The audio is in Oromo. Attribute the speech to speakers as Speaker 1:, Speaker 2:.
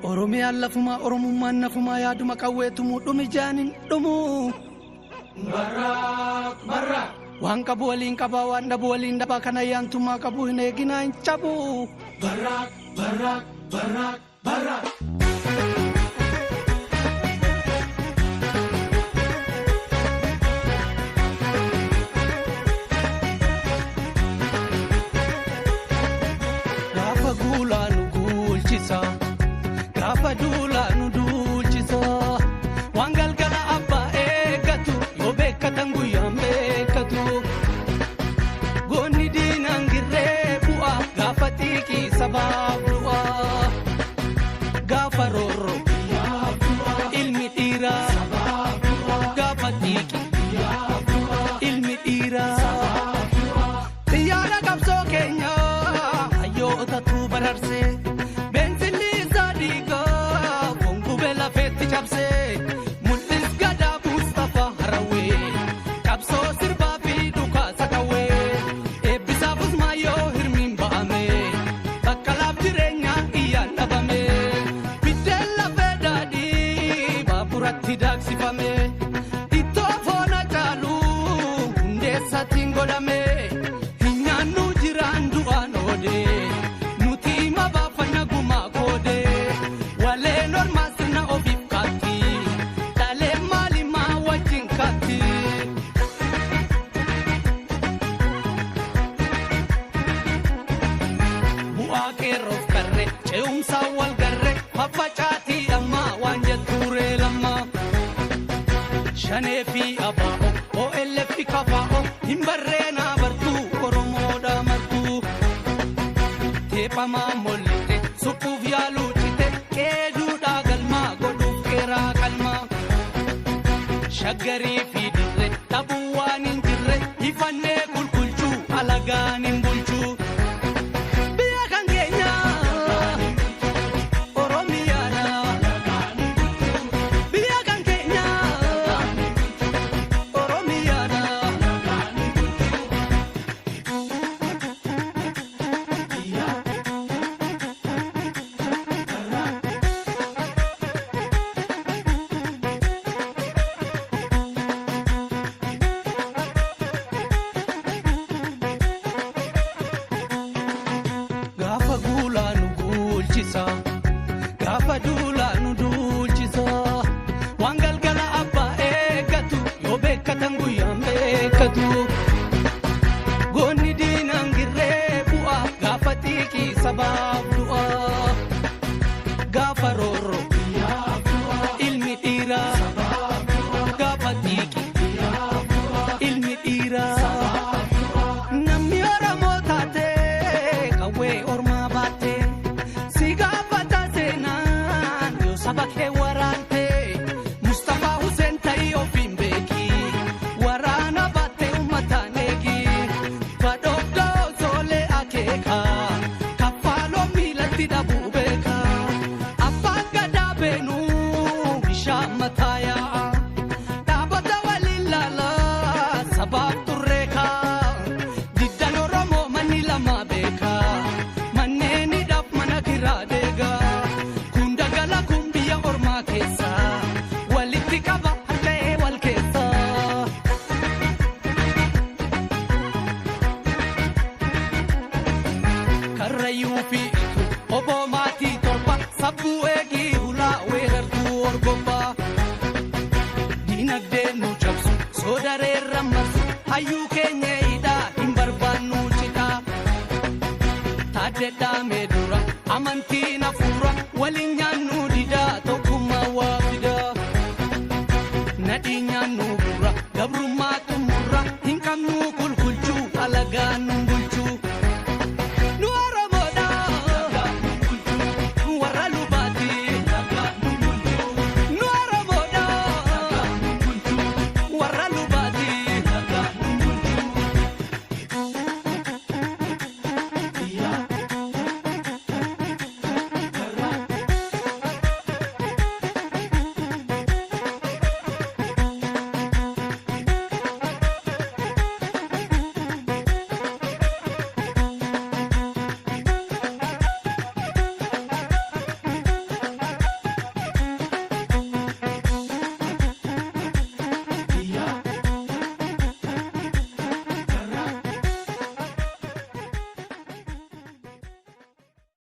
Speaker 1: Oromia lafuma oromummaan nafuma yaaduma qawweetumu dhumi jaanin dhumu barra waan qabu waliin qaba waan dhabu waliin dhaba kana yaantummaa qabu hin eeginaa hin cabu barra gaafa guulaanu guulchisa gaafa duulaanu duulchisa waan galgala abbaa eeggatu yoo beekkatan guyyaan beekkatu goonni diinaan girree bu'a gaafa xiiqii sabaaf du'a gaafa roorro ilmi dhiiraa gaafa xiiqii ilmi dhiiraa xiyyaara qabsoo keenya hayyootatu bararsee beensilli isaa dhiigaa gongubee lafeetti cabsee mul'is gadaa Mustafa Harawee qabsoo sirbaa fi dhukaasa qawwee eebbisaafus maayyoo hirmiin ba'ame bakka laaf jireenyaa iyyaan dhabame biddeen lafee daadhii baaburatti daaksifame ittoo foona caalu hundeessaatiin godhame hin nyaannu jiraan du'aan oodee nuti hima baafanna gumaa koodee walee normaa sirna ofiif kaatti dhalee maalimaa wajjin kaatti. Bu'aa qeerroof qarree ce'umsaa wal garree faffacaatii ammaa waan jettuuree lammaa shanee fi abaa'oo OLF fi kafaa'oo hin barreenaa bartuu Oromoodhaa martuu teephamaa mollite suphuuf yaaluu cite qeeduudhaa galmaa godhuuf qeeraa qalmaa shaggarii fi dirree dhabuu waan hin jirre ifannee qulqulchuu alagaan hin bulchuu biyya kan keenya Oromiyaadha biyya kan keenya Oromiyaadha. Gaafa guulaanu guulchisa gaafa duulaanu duulchisa waan galgala abbaa eeggatu yoo beekkatan guyyaan beekkatu goonni diinaan girree bu'a gaafa xiiqii sabaaf du'a gaafa roorro ilmi dhiiraa gaafa xiiqii ilmi dhiiraa namni Oromoo taatee qawwee ormaa baattee si gaafata seenaan yoo saba kee waraantee Mustafa Hussein ta'ii ofiin beeki waraana baattee uummataan eegi badhoofdoo soolee akeeka kaffaaloo miilatti dhabuu beeka abbaan gadaa beenuu bishaan mataa yaa'a dhaabota waliin laalaa sabaaf turreekaa diddan Oromoo manni lama beeka manneenidhaaf mana kiraa deegaa kun dagala kun biyya ormaa keessa walitti qaba harka'ee wal keessa. Karrayyuu fi obbo maatii torba sabbuu eegii hulaa weerartuu orgobbaa diinagdee nu cabsu soodareerra marsu hayyuu keenya hidhaa hin barbaannu citaa taaddeedhaa meedura amantiin hafuura waliin nyaannu didaa tokkummaa waa fidaa nadhii nyaannu gurra gabrummaa